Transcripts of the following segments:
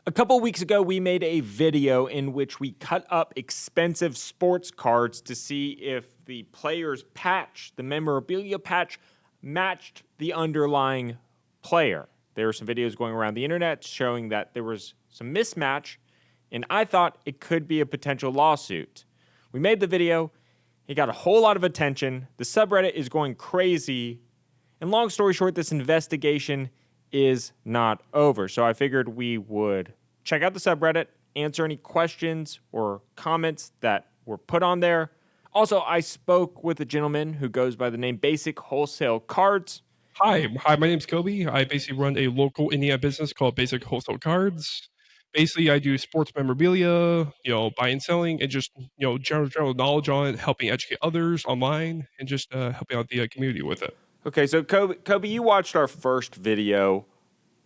A couple weeks ago, we made a video in which we cut up expensive sports cards to see if the player's patch, the memorabilia patch, matched the underlying player. There were some videos going around the internet showing that there was some mismatch, and I thought it could be a potential lawsuit. We made the video. It got a whole lot of attention. The subreddit is going crazy. And long story short, this investigation is not over. So I figured we would check out the subreddit, answer any questions or comments that were put on there. Also, I spoke with a gentleman who goes by the name Basic Wholesale Cards. Hi, my name's Kobe. I basically run a local Indiana business called Basic Wholesale Cards. Basically, I do sports memorabilia, buying and selling, and just, general knowledge on it, helping educate others online, and just helping out the community with it. Okay, so Kobe, you watched our first video.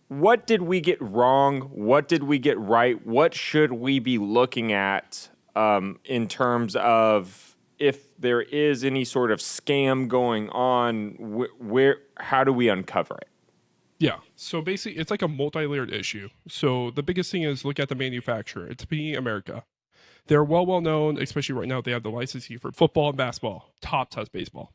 What did we get wrong? What did we get right? What should we be looking at in terms of if there is any sort of scam going on? How do we uncover it? Yeah, so basically, it's like a multi-layered issue. So the biggest thing is look at the manufacturer. It's Panini America. They're well known, especially right now. They have the licensee for football and basketball. Topps has baseball.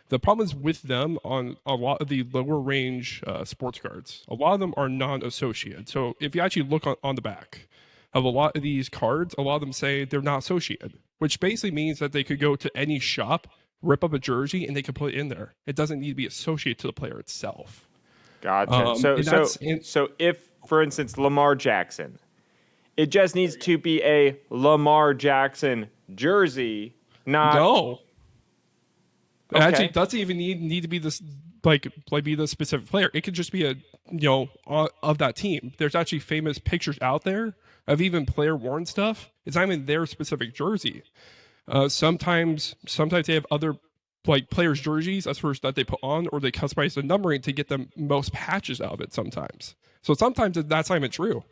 The problem is with them on a lot of the lower range sports cards. A lot of them are non-associated. So if you actually look on the back of a lot of these cards, a lot of them say they're not associated, which basically means that they could go to any shop, rip up a jersey, and they could put it in there. It doesn't need to be associated to the player itself. Gotcha. So if, for instance, Lamar Jackson, it just needs to be a Lamar Jackson jersey, not... No. Okay. Actually, it doesn't even need to be this like be the specific player. It could just be a of that team. There's actually famous pictures out there of even player worn stuff. It's not even their specific jersey. Sometimes they have other players' jerseys as first that they put on, or they customize the numbering to get the most patches out of it. Sometimes that's not even true.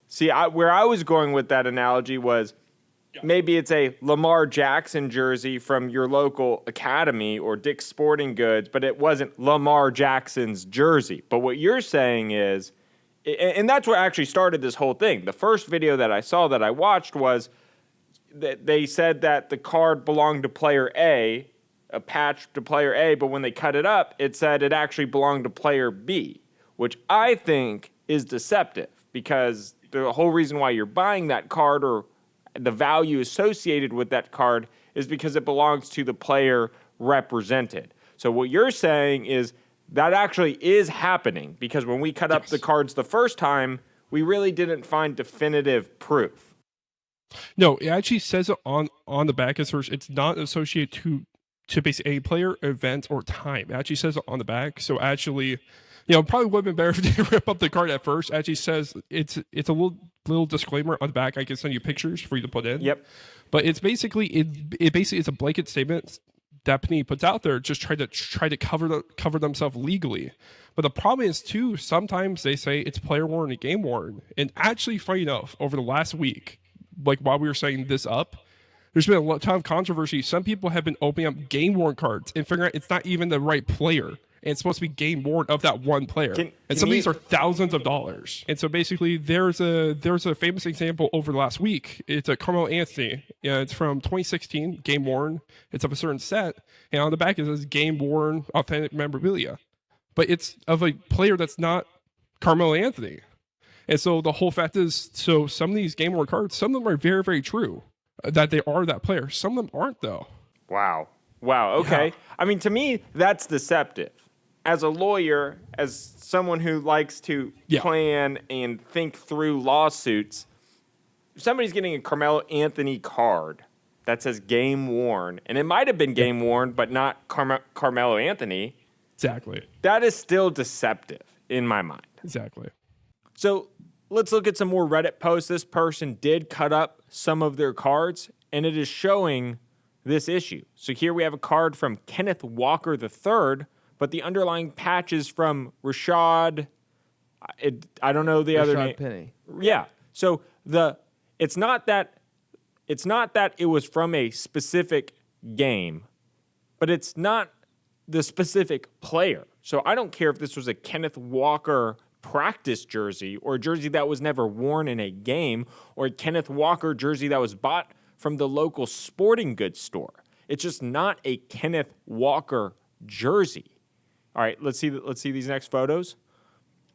See, where I was going with that analogy was. Maybe it's a Lamar Jackson jersey from your local academy or Dick's Sporting Goods, but it wasn't Lamar Jackson's jersey. But what you're saying is, and that's what actually started this whole thing. The first video that I saw that I watched was that they said that the card belonged to player A, a patch to player A, but when they cut it up, it said it actually belonged to player B, which I think is deceptive because the whole reason why you're buying that card or the value associated with that card is because it belongs to the player represented. So what you're saying is that actually is happening because when we cut up the cards the first time, we really didn't find definitive proof. No, it actually says it on the back as first. It's not associated to basically a player, event, or time. It actually says it on the back. So actually, probably would have been better if they rip up the card at first. It actually says it's a little disclaimer on the back. I can send you pictures for you to put in. Yep. But it's basically it's a blanket statement that Panini puts out there, just try to cover themselves legally. But the problem is too, sometimes they say it's player worn and game worn. And actually, funny enough, over the last week, like while we were setting this up, there's been a ton of controversy. Some people have been opening up game worn cards and figuring out it's not even the right player. And it's supposed to be game worn of that one player. And some of these are thousands of dollars. And so basically there's a famous example over the last week. It's a Carmelo Anthony. It's from 2016, game worn. It's of a certain set. And on the back it says game worn authentic memorabilia. But it's of a player that's not Carmelo Anthony. And so the whole fact is, so some of these game worn cards, some of them are very, very true that they are that player. Some of them aren't though. Wow. Okay. Yeah. I mean, to me, that's deceptive. As a lawyer, as someone who likes to plan and think through lawsuits, if somebody's getting a Carmelo Anthony card that says game worn, and it might have been game worn, but not Carmelo Anthony. Exactly. That is still deceptive in my mind. Exactly. So let's look at some more Reddit posts. This person did cut up some of their cards, and it is showing this issue. So here we have a card from Kenneth Walker III, but the underlying patch is from Rashad. I don't know the other name. Penny. Yeah. So it's not that it was from a specific game, but it's not the specific player. So I don't care if this was a Kenneth Walker practice jersey or a jersey that was never worn in a game or a Kenneth Walker jersey that was bought from the local sporting goods store. It's just not a Kenneth Walker jersey. All right, let's see these next photos.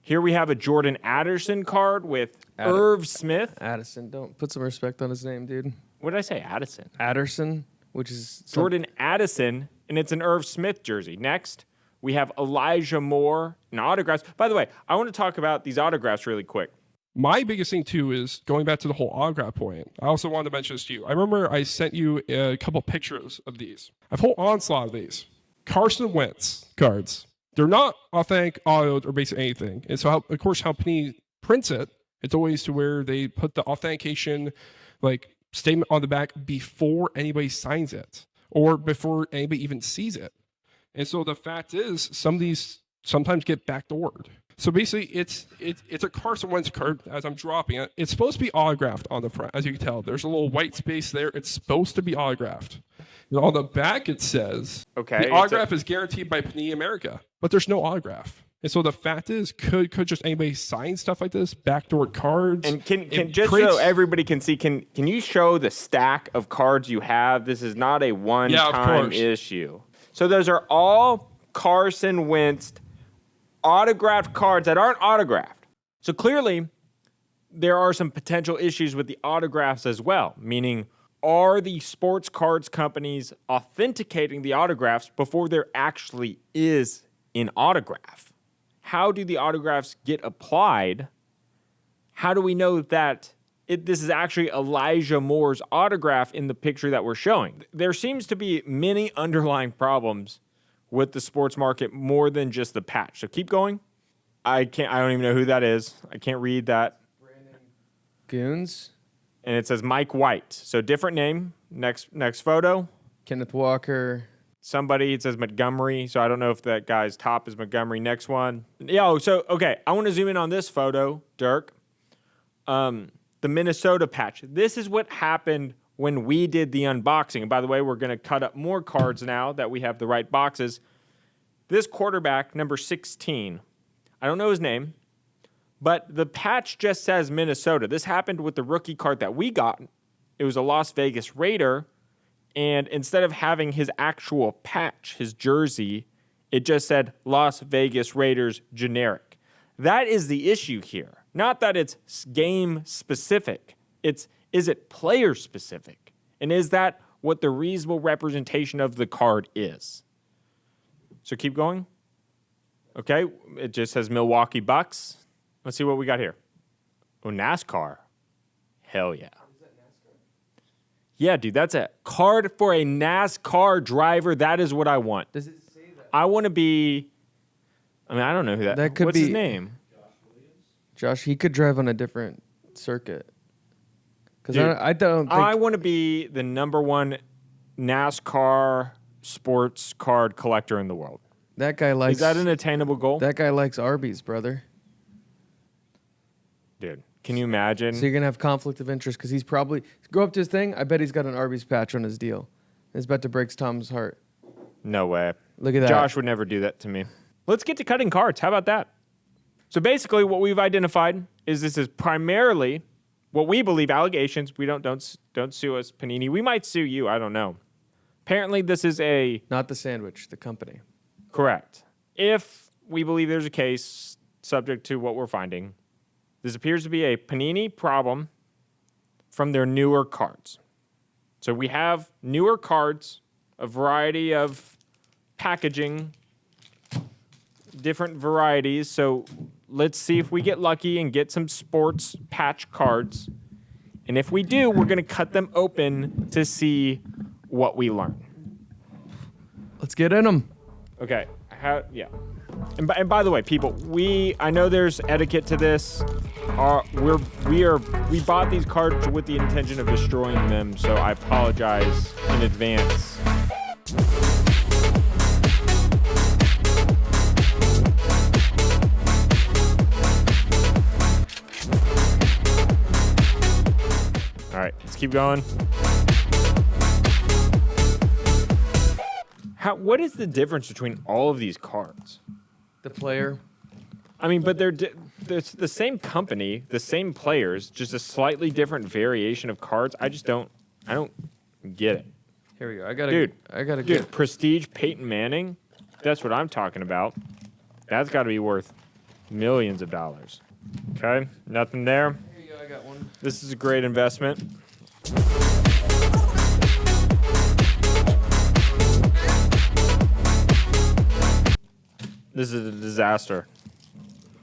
Here we have a Jordan Addison card with Irv Smith. Addison, don't put some respect on his name, dude. What did I say? Addison. Addison, which is Jordan Addison, and it's an Irv Smith jersey. Next, we have Elijah Moore and autographs. By the way, I want to talk about these autographs really quick. My biggest thing too is going back to the whole autograph point. I also wanted to mention this to you. I remember I sent you a couple pictures of these. I have a whole onslaught of these. Carson Wentz cards. They're not authentic, autoed, or basically anything. And so, of course, how Panini prints it, it's always to where they put the authentication statement on the back before anybody signs it or before anybody even sees it. And so the fact is, some of these sometimes get backdoored. So basically, it's a Carson Wentz card. As I'm dropping it, it's supposed to be autographed on the front. As you can tell, there's a little white space there. It's supposed to be autographed. And on the back, it says, the autograph is guaranteed by Panini America, but there's no autograph. And so the fact is, could just anybody sign stuff like this, backdoor cards? And can just so everybody can see, can you show the stack of cards you have? This is not a one-time issue. So those are all Carson Wentz autographed cards that aren't autographed. So clearly, there are some potential issues with the autographs as well, meaning, are the sports cards companies authenticating the autographs before there actually is an autograph? How do the autographs get applied? How do we know that this is actually Elijah Moore's autograph in the picture that we're showing? There seems to be many underlying problems with the sports market more than just the patch. So keep going. I don't even know who that is. I can't read that. Brandon Goons. And it says Mike White. So different name. Next photo. Kenneth Walker. Somebody, it says Montgomery. So I don't know if that guy's top is Montgomery. Next one. Okay. I want to zoom in on this photo, Dirk. The Minnesota patch. This is what happened when we did the unboxing. And by the way, we're going to cut up more cards now that we have the right boxes. This quarterback, number 16, I don't know his name, but the patch just says Minnesota. This happened with the rookie card that we got. It was a Las Vegas Raider, and instead of having his actual patch, his jersey, it just said Las Vegas Raiders generic. That is the issue here. Not that it's game specific. Is it player specific? And is that what the reasonable representation of the card is? So keep going. Okay, it just says Milwaukee Bucks. Let's see what we got here. Oh, NASCAR. Hell yeah. Is that NASCAR? Yeah, dude, that's a card for a NASCAR driver. That is what I want. Does it say that? I want to be, I don't know who that could what's be. His name? Josh, he could drive on a different circuit. Because I don't think... I want to be the number one NASCAR sports card collector in the world. That guy likes... Is that an attainable goal? That guy likes Arby's, brother. Dude, can you imagine? So you're going to have conflict of interest because he's probably... Go up to his thing, I bet he's got an Arby's patch on his deal. It's about to break Tom's heart. No way. Look at that. Josh would never do that to me. Let's get to cutting cards. How about that? So basically what we've identified is this is primarily what we believe allegations. We don't sue us, Panini. We might sue you. I don't know. Apparently this is a... Not the sandwich, the company. Correct. If we believe there's a case subject to what we're finding, this appears to be a Panini problem from their newer cards. So we have newer cards, a variety of packaging, different varieties. So let's see if we get lucky and get some sports patch cards. And if we do, we're going to cut them open to see what we learn. Let's get in them. Okay. Yeah. And by the way, people, I know there's etiquette to this. We bought these cards with the intention of destroying them, so I apologize in advance. All right, let's keep going. What is the difference between all of these cards? The player. I mean, but they're it's the same company, the same players, just a slightly different variation of cards. I don't get it. Here we go. I gotta Dude, Prestige Peyton Manning. That's what I'm talking about. That's got to be worth millions of dollars. Okay, nothing there. Here you go. I got one. This is a great investment. This is a disaster.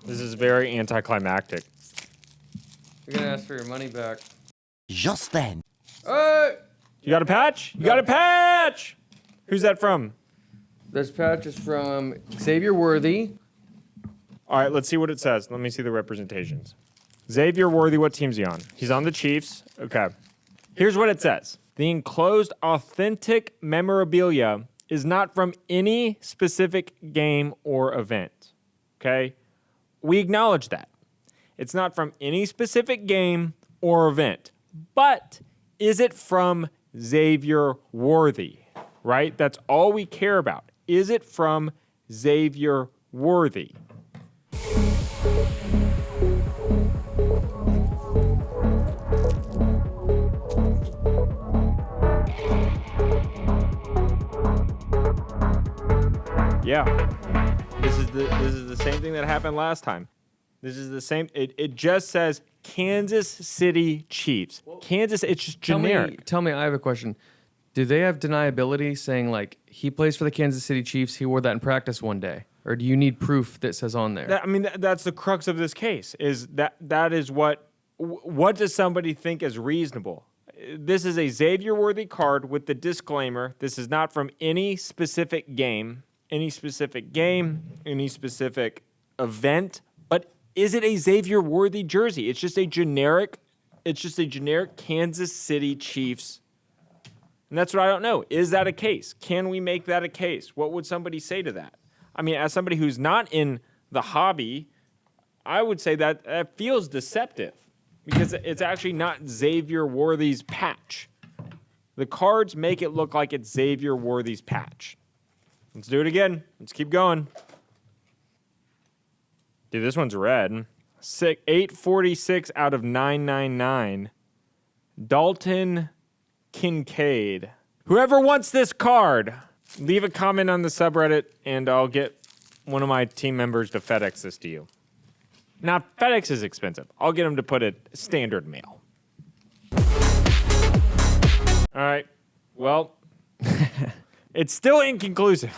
This is very anticlimactic. You're gonna ask for your money back. Just then. Hey! You got a patch? You got a patch! Who's that from? This patch is from Xavier Worthy. All right, let's see what it says. Let me see the representations. Xavier Worthy, what team's he on? He's on the Chiefs. Okay. Here's what it says. The enclosed authentic memorabilia is not from any specific game or event. Okay? We acknowledge that. It's not from any specific game or event. But is it from Xavier Worthy? Right? That's all we care about. Is it from Xavier Worthy? Yeah. This is the same thing that happened last time. This is the same. It just says Kansas City Chiefs. Kansas, it's just generic. Tell me, I have a question. Do they have deniability saying, like, he plays for the Kansas City Chiefs, he wore that in practice one day? Or do you need proof that says on there? That's the crux of this case, is that is what does somebody think is reasonable? This is a Xavier Worthy card with the disclaimer, this is not from any specific game, any specific event, but is it a Xavier Worthy jersey? It's just a generic Kansas City Chiefs. And that's what I don't know. Is that a case? Can we make that a case? What would somebody say to that? I mean, as somebody who's not in the hobby, I would say that feels deceptive because it's actually not Xavier Worthy's patch. The cards make it look like it's Xavier Worthy's patch. Let's do it again. Let's keep going. Dude, this one's red. 846 out of 999. Dalton Kincaid. Whoever wants this card, leave a comment on the subreddit and I'll get one of my team members to FedEx this to you. Now, FedEx is expensive. I'll get them to put it standard mail. All right. Well, it's still inconclusive.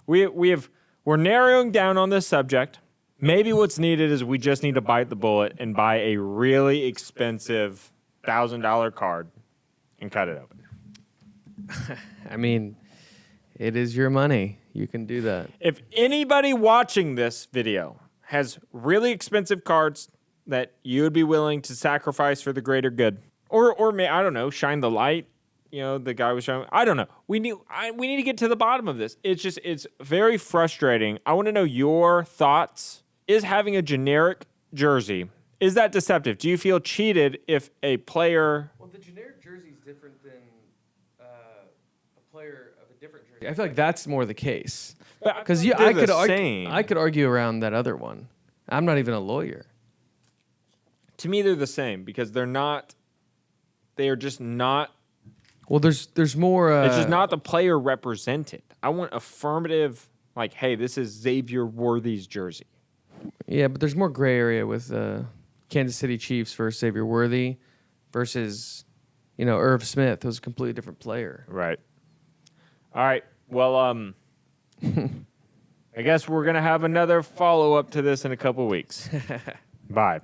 We're narrowing down on this subject. Maybe what's needed is we just need to bite the bullet and buy a really expensive $1,000 card and cut it open. I mean, it is your money. You can do that. If anybody watching this video has really expensive cards that you would be willing to sacrifice for the greater good, or may, I don't know, shine the light. You know, the guy was showing. I don't know. We need to get to the bottom of this. It's very frustrating. I want to know your thoughts. Is having a generic jersey, is that deceptive? Do you feel cheated if a player? Well, the generic jersey is different than a player of a different jersey. I feel like that's more the case. Because I could argue around that other one. I'm not even a lawyer. To me, they're the same because they're not. They are just not. Well, there's more. It's just not the player represented. I want affirmative, like, hey, this is Xavier Worthy's jersey. Yeah, but there's more gray area with Kansas City Chiefs versus Xavier Worthy versus, Irv Smith, who's a completely different player. Right. All right. Well, I guess we're going to have another follow-up to this in a couple weeks. Bye.